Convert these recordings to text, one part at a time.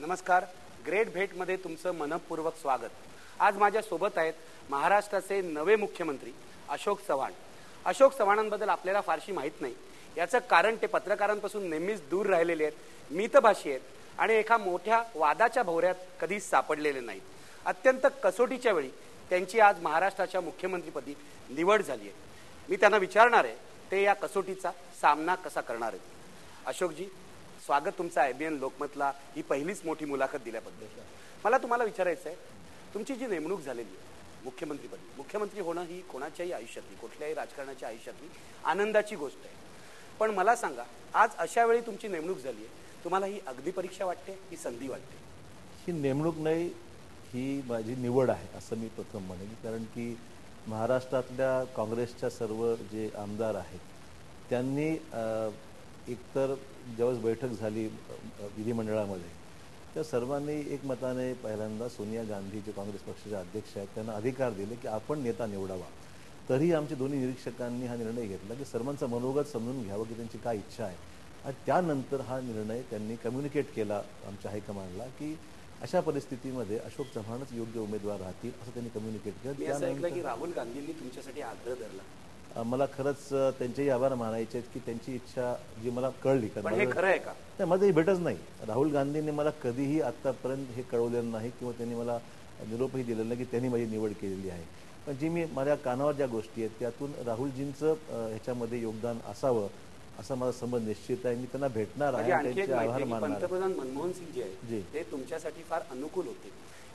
नमस्कार. ग्रेट भेटमध्ये तुमचं मनपूर्वक स्वागत. आज माझ्या सोबत आहेत महाराष्ट्राचे नवे मुख्यमंत्री अशोक चव्हाण. अशोक चव्हाणांबद्दल आपल्याला फारशी माहीत नाही. याचं कारण ते पत्रकारांपासून नेहमीच दूर राहिलेले आहेत, मितभाषी आहेत आणि एका मोठ्या वादाच्या भोवऱ्यात कधीच सापडलेले नाहीत. अत्यंत कसोटीच्या वेळी त्यांची आज महाराष्ट्राच्या मुख्यमंत्रीपदी निवड झाली आहे. मी त्यांना विचारणार आहे ते या कसोटीचा सामना कसा करणार आहेत. अशोकजी, स्वागत तुमचं IBN लोकमतला ही पहिलीच मोठी मुलाखत दिल्याबद्दल. मला तुम्हाला विचारायचं आहे, तुमची जी नेमणूक झालेली आहे मुख्यमंत्रीपदी, मुख्यमंत्री होणं ही कोणाच्याही आयुष्यातली, कुठल्याही राजकारणाच्या आयुष्यातली आनंदाची गोष्ट आहे. पण मला सांगा, आज अशा वेळी तुमची नेमणूक झाली आहे, तुम्हाला ही अगदी परीक्षा वाटते की संधी वाटते? ही नेमणूक नाही, ही माझी निवड आहे असं मी प्रथम म्हणेन. कारण की महाराष्ट्रातल्या काँग्रेसच्या सर्व जे आमदार आहेत त्यांनी एकतर ज्यावेळेस बैठक झाली विधिमंडळामध्ये, त्या सर्वांनी एकमताने पहिल्यांदा सोनिया गांधी जे काँग्रेस पक्षाचे अध्यक्ष आहेत त्यांना अधिकार दिले की आपण नेता निवडावा. तरी आमच्या दोन्ही निरीक्षकांनी हा निर्णय घेतला की सर्वांचं मनोगत समजून घ्यावं की त्यांची काय इच्छा आहे. आणि त्यानंतर हा निर्णय त्यांनी कम्युनिकेट केला आमच्या हायकमांडला की अशा परिस्थितीमध्ये अशोक चव्हाणच योग्य उमेदवार राहतील असं त्यांनी कम्युनिकेट केलं. त्यानंतर की राहुल गांधींनी तुमच्यासाठी आग्रह धरला. मला खरंच त्यांचेही आभार मानायचे की त्यांची इच्छा जी मला कळली. पण हे खरं आहे का? नाही, माझं हे भेटच नाही. राहुल गांधींनी मला कधीही आतापर्यंत हे कळवलेलं नाही किंवा त्यांनी मला निरोपही दिलेला नाही की त्यांनी माझी निवड केलेली आहे. पण जी मी माझ्या कानावर ज्या गोष्टी आहेत त्यातून राहुलजींचं ह्याच्यामध्ये योगदान असावं असा माझा समज निश्चित आहे. मी त्यांना भेटणार आहे, त्यांचे आभार मानणार. पंतप्रधान मनमोहन सिंग जे आहेत ते तुमच्यासाठी फार अनुकूल होते.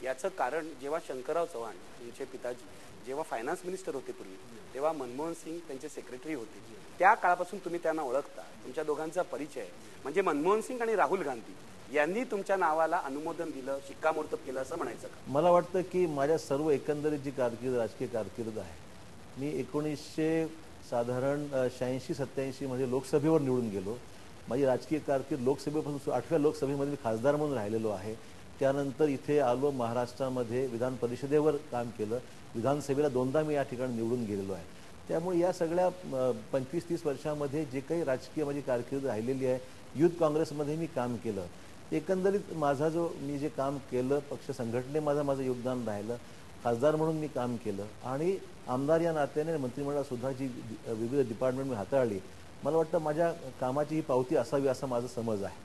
याचं कारण जेव्हा शंकरराव चव्हाण तुमचे पिताजी जेव्हा फायनान्स मिनिस्टर होते पूर्वी, तेव्हा मनमोहन सिंग त्यांचे सेक्रेटरी होते. त्या काळापासून तुम्ही त्यांना ओळखता. तुमच्या दोघांचा परिचय म्हणजे मनमोहन सिंग आणि राहुल गांधी यांनी तुमच्या नावाला अनुमोदन दिलं, शिक्कामोर्तब केलं असं म्हणायचं का? मला वाटतं की माझ्या सर्व एकंदरीत जी कारकीर्द, राजकीय कारकीर्द आहे, मी 1986-87 मध्ये लोकसभेवर निवडून गेलो. माझी राजकीय कारकीर्द लोकसभेपासून 8व्या लोकसभेमध्ये मी खासदार म्हणून राहिलेलो आहे. त्यानंतर इथे आलो, महाराष्ट्रामध्ये विधान परिषदेवर काम केलं. विधानसभेला 2दा मी या ठिकाणी निवडून गेलेलो आहे. त्यामुळे या सगळ्या 25-30 वर्षामध्ये जे काही राजकीय माझी कारकीर्द राहिलेली आहे, युथ काँग्रेसमध्ये मी काम केलं. एकंदरीत माझा जो मी जे काम केलं, पक्ष संघटने माझं योगदान राहिलं, खासदार म्हणून मी काम केलं आणि आमदार या नात्याने मंत्रिमंडळातसुद्धा जी विविध डिपार्टमेंट मी हाताळली, मला वाटतं माझ्या कामाची ही पावती असावी असा माझा समज आहे.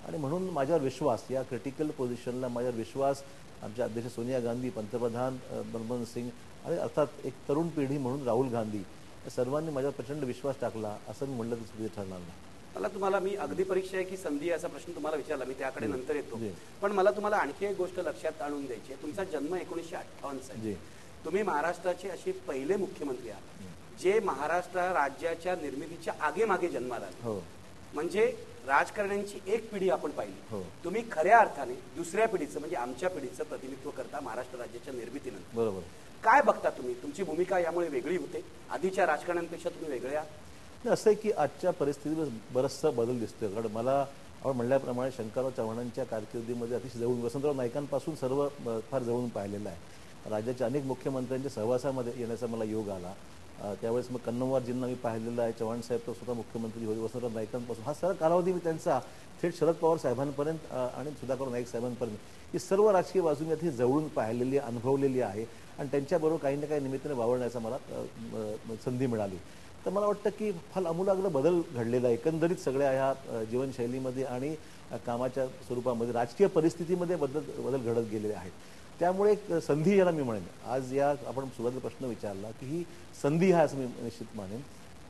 आणि म्हणून माझ्यावर विश्वास, या क्रिटिकल पोझिशनला माझ्यावर विश्वास आमच्या अध्यक्ष सोनिया गांधी, पंतप्रधान मनमोहन सिंग आणि अर्थात एक तरुण पिढी म्हणून राहुल गांधी, या सर्वांनी माझ्यावर प्रचंड विश्वास टाकला असं मी म्हणलं तर चुकीचं ठरणार नाही. तुम्हाला मी अगदी परीक्षा आहे की संधी असा प्रश्न तुम्हाला विचारला, मी त्याकडे नंतर येतो. पण मला तुम्हाला आणखी एक गोष्ट लक्षात आणून द्यायची आहे. तुमचा जन्म 1958 आहे. तुम्ही महाराष्ट्राचे असे पहिले मुख्यमंत्री आहात जे महाराष्ट्र राज्याच्या निर्मितीच्या आगे मागे जन्माला आले. म्हणजे राजकारण्यांची एक पिढी आपण पाहिली. तुम्ही खऱ्या अर्थाने दुसऱ्या पिढीचं म्हणजे आमच्या पिढीचं प्रतिनिधित्व करता महाराष्ट्र राज्याच्या निर्मितीनंतर. बरोबर. काय बघता तुम्ही? तुमची भूमिका यामुळे वेगळी होते, आधीच्या राजकारण्यांपेक्षा तुम्ही वेगळे आहात? असं आहे की आजच्या परिस्थितीवर बराचसा बदल दिसतोय. कारण मला आपण म्हणल्याप्रमाणे शंकरराव चव्हाणांच्या कारकिर्दीमध्ये अतिशय जवळून, वसंतराव नाईकांपासून सर्व फार जवळून पाहिलेलं आहे. राज्याच्या अनेक मुख्यमंत्र्यांच्या सहवासामध्ये येण्याचा मला योग आला. त्यावेळेस मग कन्नमवारजींना मी पाहिलेलं आहे. चव्हाण साहेब तर स्वतः मुख्यमंत्री होते, वसंतराव नाईकांपासून हा सर्व कालावधी मी त्यांचा थेट शरद पवार साहेबांपर्यंत आणि सुधाकर नाईक साहेबांपर्यंत ही सर्व राजकीय बाजू मी अति जवळून पाहिलेली, अनुभवलेली आहे. आणि त्यांच्याबरोबर काही ना काही निमित्ताने वावरण्याचा मला संधी मिळाली. तर मला वाटतं की फार आमूलाग्र बदल घडलेला आहे एकंदरीत सगळ्या ह्या जीवनशैलीमध्ये आणि कामाच्या स्वरूपामध्ये, राजकीय परिस्थितीमध्ये बदल घडत गेलेले आहेत. त्यामुळे एक संधी याला मी म्हणेन. आज या आपण सुरुवातीला प्रश्न विचारला की ही संधी आहे असं मी निश्चित मानेन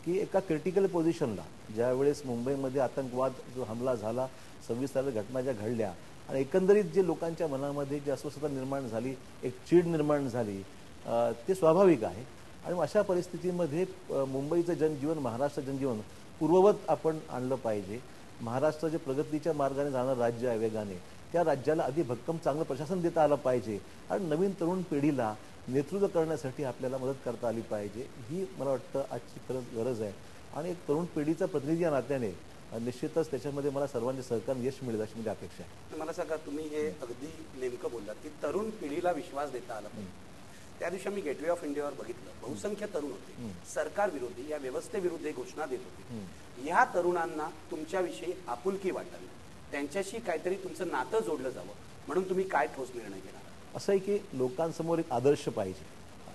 की एका क्रिटिकल पोझिशनला ज्यावेळेस मुंबईमध्ये आतंकवाद जो हमला झाला, 26 तारखेला घटना ज्या घडल्या आणि एकंदरीत जे लोकांच्या मनामध्ये जी अस्वस्थता निर्माण झाली, एक चीड निर्माण झाली, ते स्वाभाविक आहे. आणि अशा परिस्थितीमध्ये मुंबईचं जनजीवन, महाराष्ट्र जनजीवन पूर्ववत आपण आणलं पाहिजे. महाराष्ट्र जे प्रगतीच्या मार्गाने जाणारं राज्य आहे वेगाने, त्या राज्याला अधिक भक्कम चांगलं प्रशासन देता आलं पाहिजे आणि नवीन तरुण पिढीला नेतृत्व करण्यासाठी आपल्याला मदत करता आली पाहिजे. ही मला वाटतं आजची खरंच गरज आहे. आणि एक तरुण पिढीचा प्रतिनिधी या नात्याने निश्चितच त्याच्यामध्ये मला सर्वांचे सहकार्य यश मिळेल अशी माझी अपेक्षा आहे. मला सांगा, तुम्ही हे अगदी नेमकं बोललात की तरुण पिढीला विश्वास देता आला पाहिजे. त्या दिवशी मी गेटवे ऑफ इंडियावर बघितलं, बहुसंख्य तरुण होते, सरकार विरोधी, या व्यवस्थेविरुद्ध घोषणा देत होते. ह्या तरुणांना तुमच्याविषयी आपुलकी वाटावी, त्यांच्याशी काहीतरी तुमचं नातं जोडलं जावं म्हणून तुम्ही काय ठोस निर्णय घेणार? असं आहे की लोकांसमोर एक आदर्श पाहिजे.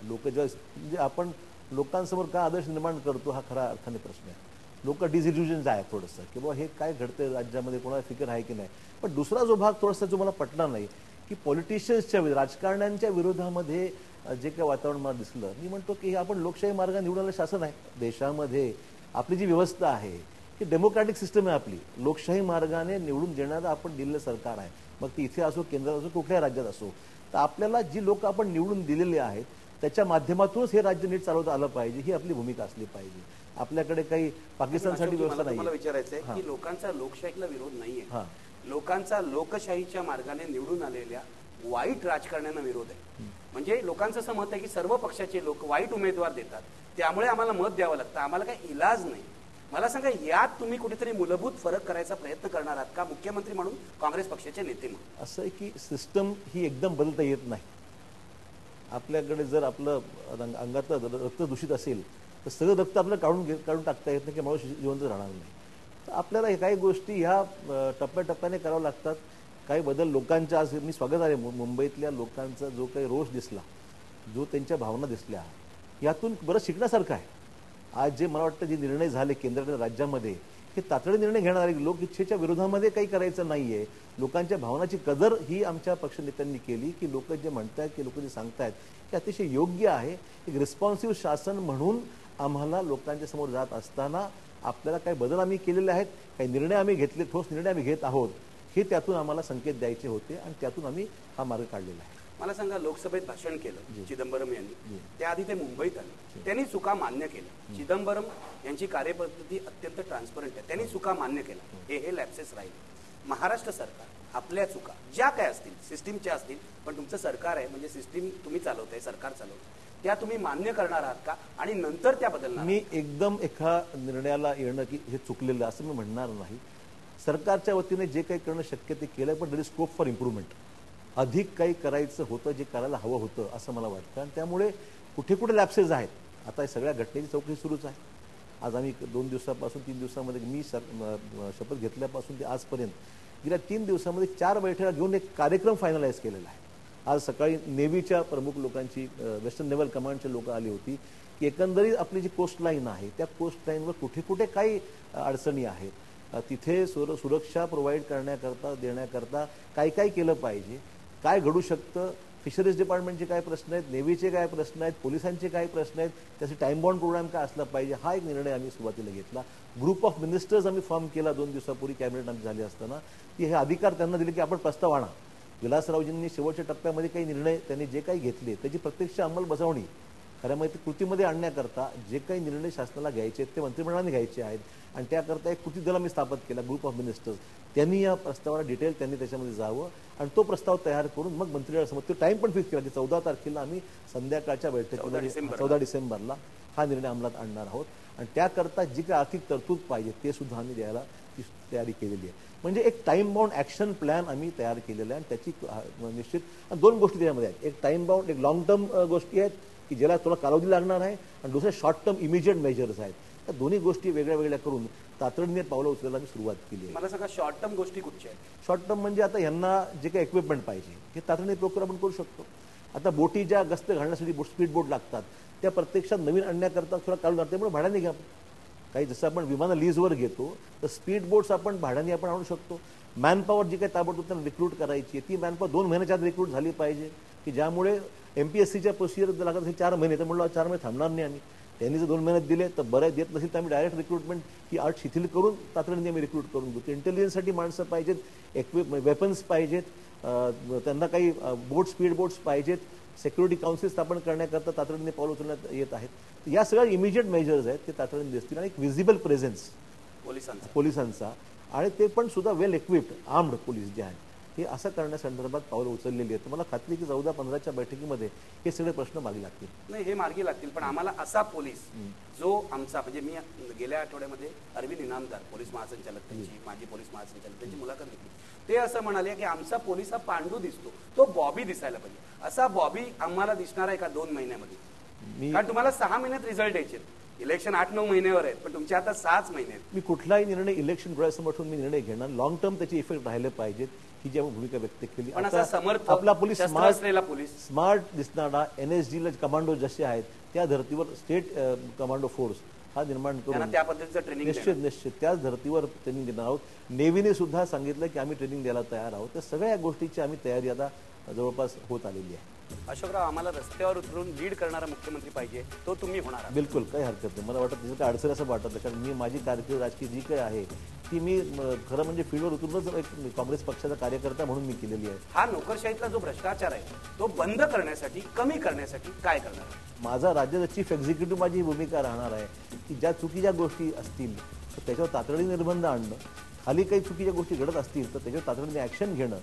लोक म्हणजे आपण लोकांसमोर काय आदर्श निर्माण करतो हा खरा अर्थाने प्रश्न आहे. लोक डिसिल्युजन्स आहे थोडंसं की बाबा हे काय घडतंय राज्यामध्ये, कोणाला फिकर आहे की नाही. पण दुसरा जो भाग थोडासा जो मला पटला नाही की पॉलिटिशियन्सच्या राजकारण्यांच्या विरोधामध्ये जे काही वातावरण मला दिसलं, मी म्हणतो की हे आपण लोकशाही मार्गाने निवडून आलेलं शासन आहे. देशामध्ये आपली जी व्यवस्था आहे ही डेमोक्रॅटिक सिस्टम आहे. आपली लोकशाही मार्गाने निवडून देणारं आपण दिलेलं सरकार आहे. मग ती इथे असो, केंद्रात असो, कुठल्याही राज्यात असो. तर आपल्याला जी लोक आपण निवडून दिलेली आहेत त्याच्या माध्यमातूनच हे राज्य नीट चालवता आलं पाहिजे, ही आपली भूमिका असली पाहिजे. आपल्याकडे काही पाकिस्तानसाठी व्यवस्था नाही. मला विचारायचं आहे की लोकांचा लोकशाहीला विरोध नाहीये, लोकांचा लोकशाहीच्या मार्गाने निवडून आलेल्या वाईट राजकारण्यांना विरोध आहे. म्हणजे लोकांचं असं मत आहे की सर्व पक्षाचे लोक वाईट उमेदवार देतात, त्यामुळे आम्हाला मत द्यावं लागतं, आम्हाला काही इलाज नाही. मला सांगा, यात तुम्ही कुठेतरी मूलभूत फरक करायचा प्रयत्न करणार आहात का मुख्यमंत्री म्हणून, काँग्रेस पक्षाचे नेते म्हणून? असं आहे की सिस्टम ही एकदम बदलता येत नाही. आपल्याकडे जर आपलं अंगातलं रक्त दूषित असेल तर सगळं रक्त आपल्याला काढून टाकता येत नाही की माणूस जिवंत राहणार नाही. तर आपल्याला काही गोष्टी ह्या टप्प्याटप्प्याने कराव्या लागतात. काही बदल लोकांच्या, आज मी स्वागत आहे मुंबईतल्या लोकांचा जो काही रोष दिसला, जो त्यांच्या भावना दिसल्या, यातून बरंच शिकण्यासारखं आहे. आज जे मला वाटतं जे निर्णय झाले केंद्र राज्यामध्ये, हे तातडीने निर्णय घेणारे, लोक इच्छेच्या विरोधामध्ये काही करायचं नाहीये. लोकांच्या भावनाची कदर ही आमच्या पक्षनेत्यांनी केली की लोक जे म्हणतायत की लोक जे सांगतायत ते अतिशय योग्य आहे. एक रिस्पॉन्सिव्ह शासन म्हणून आम्हाला लोकांच्या समोर जात असताना आपल्याला काही बदल आम्ही केलेले आहेत, काही निर्णय आम्ही घेतले, ठोस निर्णय आम्ही घेत आहोत, हे त्यातून आम्हाला संकेत द्यायचे होते आणि त्यातून आम्ही हा मार्ग काढलेला आहे. मला सांगा, लोकसभेत भाषण केलं चिदंबरम यांनी, त्याआधी ते मुंबईत आले, त्यांनी चुका मान्य केल्या. चिदंबरम यांची कार्यपद्धती अत्यंत ट्रान्सपरंट आहे, त्यांनी चुका मान्य केल्या, हे लॅप्सेस राहिले. महाराष्ट्र सरकार आपल्या चुका ज्या काय असतील, सिस्टीमच्या असतील, पण तुमचं सरकार आहे म्हणजे सिस्टीम तुम्ही चालवताय, सरकार चालवताय, त्या तुम्ही मान्य करणार आहात का आणि नंतर त्या बदलणार? मी एकदम एका निर्णयाला येणं की हे चुकलेलं असं मी म्हणणार नाही. सरकारच्या वतीने जे काही करणं शक्य ते केलं, पण there is scope for improvement. अधिक काही करायचं होतं, जे करायला हवं होतं असं मला वाटतं. आणि त्यामुळे कुठे कुठे लॅप्सेस आहेत. आता या सगळ्या घटनेची चौकशी सुरूच आहे. आज आम्ही 2 दिवसापासून 3 दिवसामध्ये मी शपथ घेतल्यापासून ते आजपर्यंत गेल्या 3 दिवसामध्ये 4 बैठका घेऊन एक कार्यक्रम फायनलाइज केलेला आहे. आज सकाळी नेव्हीच्या प्रमुख लोकांची, वेस्टर्न नेव्हल कमांडचे लोक आली होती की एकंदरीत आपली जी कोस्ट लाईन आहे त्या कोस्ट लाईनवर कुठे कुठे काही अडचणी आहेत, तिथे सुरक्षा प्रोव्हाइड करण्याकरता, देण्याकरता काय काय केलं पाहिजे, काय घडू शकतं, फिशरीज डिपार्टमेंटचे काय प्रश्न आहेत, नेव्हीचे काय प्रश्न आहेत, पोलिसांचे काय प्रश्न आहेत, त्याचे टाइम बाउंड प्रोग्राम काय असला पाहिजे, हा एक निर्णय आम्ही सुरुवातीला घेतला. ग्रुप ऑफ मिनिस्टर्स आम्ही फॉर्म केला 2 दिवसापूर्वी कॅबिनेट आम्ही झाले असताना, की हे अधिकार त्यांना दिले की आपण प्रस्ताव आणा. विलासरावजींनी शेवटच्या टप्प्यामध्ये काही निर्णय त्यांनी जे काही घेतले त्याची प्रत्यक्ष अंमलबजावणी खऱ्यामध्ये ते कृतीमध्ये आणण्याकरता जे काही निर्णय शासनाला घ्यायचे आहेत ते मंत्रिमंडळाने घ्यायचे आहेत. आणि त्याकरता एक कृती दल आम्ही स्थापित केला, ग्रुप ऑफ मिनिस्टर्स. त्यांनी या प्रस्तावाला डिटेल त्यांनी त्याच्यामध्ये जावं आणि तो प्रस्ताव तयार करून मग मंत्रिमंडळासमोर तो टाइम पण फिक्स केला की 14 तारखेला आम्ही संध्याकाळच्या बैठकीला 14 डिसेंबरला हा निर्णय अंमलात आणणार आहोत. आणि त्याकरता जी काही आर्थिक तरतूद पाहिजे ते सुद्धा आम्ही द्यायला तयारी केलेली आहे. म्हणजे एक टाइम बाउंड ॲक्शन प्लॅन आम्ही तयार केलेला आहे. आणि त्याची निश्चित 2 गोष्टी त्यामध्ये आहेत. एक टाइम बाउंड, एक लॉंग टर्म गोष्टी आहेत की ज्याला थोडा कालावधी लागणार आहे, आणि दुसरे शॉर्ट टर्म इमिजिएट मेजर्स आहेत. त्या दोन्ही गोष्टी वेगळ्या वेगळ्या करून तातडीने पावलं उचलायला आम्ही सुरुवात केली आहे. मला सांगा, शॉर्ट टर्म गोष्टी कुठच्या आहेत? शॉर्ट टर्म म्हणजे आता यांना जे काही इक्विपमेंट पाहिजे हे तातडीने प्रोक्युअर आपण करू शकतो. आता बोटी ज्या गस्त घालण्यासाठी स्पीड बोट लागतात त्या प्रत्यक्षात नवीन आणण्याकरता थोडा काढून लागते, त्यामुळे भाड्याने घ्या. काही जसं आपण विमानं लीजवर घेतो तर स्पीड बोट्स आपण भाड्याने आपण आणू शकतो. मॅनपॉवर जी काही ताबडतोब त्यांना रिक्रूट करायची आहे ती मॅनपॉवर 2 महिन्याच्या आत रिक्रूट झाली पाहिजे, की ज्यामुळे MPSCच्या प्रोसिजर लागत असेल 4 महिने, तर म्हणलं 4 महिने थांबणार नाही आम्ही. त्यांनी जर 2 महिन्यात दिले तर बरं, देत नसेल तर आम्ही डायरेक्ट रिक्रुटमेंट ही अट शिथिल करून तातडीने आम्ही रिक्रूट करून घेतो. इंटेलिजन्ससाठी माणसं पाहिजेत, वेपन्स पाहिजेत, त्यांना काही बोट स्पीड बोट्स पाहिजेत, सिक्युरिटी काउन्सिल स्थापन करण्याकरता तातडीने पावलं उचलण्यात येत आहेत. या सगळ्या इमिजिएट मेजर्स आहेत ते तातडीने दिसतील. आणि एक व्हिजिबल प्रेझेन्स पोलिसांचा, आणि ते पण सुद्धा वेल इक्विप्ड आर्म्ड पोलीस जे आहेत हे असं करण्यासंदर्भात पावलं उचललेली आहेत. मला खात्री की 14-15च्या बैठकीमध्ये हे सगळे प्रश्न मार्गी लागतील. नाही, हे मार्गी लागतील, पण आम्हाला असा पोलीस जो आमचा, म्हणजे मी गेल्या आठवड्यामध्ये अरविंद इनामदार पोलीस महासंचालक त्यांची, माजी पोलीस महासंचालक त्यांची मुलाखत घेतली. ते असं म्हणाले की आमचा पोलीस हा पांडू दिसतो, तो बॉबी दिसायला पाहिजे. असा बॉबी आम्हाला दिसणार आहे का 2 महिन्यामध्ये? कारण तुम्हाला 6 महिन्यात रिझल्ट यायचे, इलेक्शन 8-9 महिन्यावर आहेत, पण तुमचे आता 6 महिने आहेत. मी कुठलाही निर्णय इलेक्शन डोळ्यासमोर ठेवून मी निर्णय घेणार. लॉंग टर्म त्याची इफेक्ट राहिले पाहिजेत ही जी भूमिका व्यक्त केली. पण असा समर्थ आपला पोलीस शस्त्र असलेला पोलीस स्मार्ट दिसणारा NSG कमांडो जसे आहेत त्या धर्तीवर स्टेट कमांडो फोर्स हा निर्माण करून त्या पद्धतीचं ट्रेनिंग निश्चित त्याच धर्तीवर ट्रेनिंग देणार आहोत. नेव्हीने सुद्धा सांगितलं की आम्ही ट्रेनिंग द्यायला तयार आहोत. त्या सगळ्या गोष्टीची आम्ही तयारी आता जवळपास होत आलेली आहे. अशोकराव, आम्हाला रस्त्यावर उतरून लीड करणारा मुख्यमंत्री पाहिजे, तो तुम्ही होणार आहात. बिलकुल काही हरकत नाही. मला वाटतं तिचं काय अडचण असं वाटत नाही, कारण मी माझी कारकीर्द राजकीय जी काही आहे ती मी खरं म्हणजे फील्डवर उतरूनच एक काँग्रेस पक्षाचा कार्यकर्ता म्हणून मी केलेली आहे. हा नोकरशाहीतला जो भ्रष्टाचार आहे तो बंद करण्यासाठी, कमी करण्यासाठी काय करणार आहे? माझा राज्याचा चीफ एक्झिक्युटिव्ह माझी भूमिका राहणार आहे की ज्या चुकीच्या गोष्टी असतील तर त्याच्यावर तातडीने निर्बंध आणणं, खाली काही चुकीच्या गोष्टी घडत असतील तर त्याच्यावर तातडीने ॲक्शन घेणं.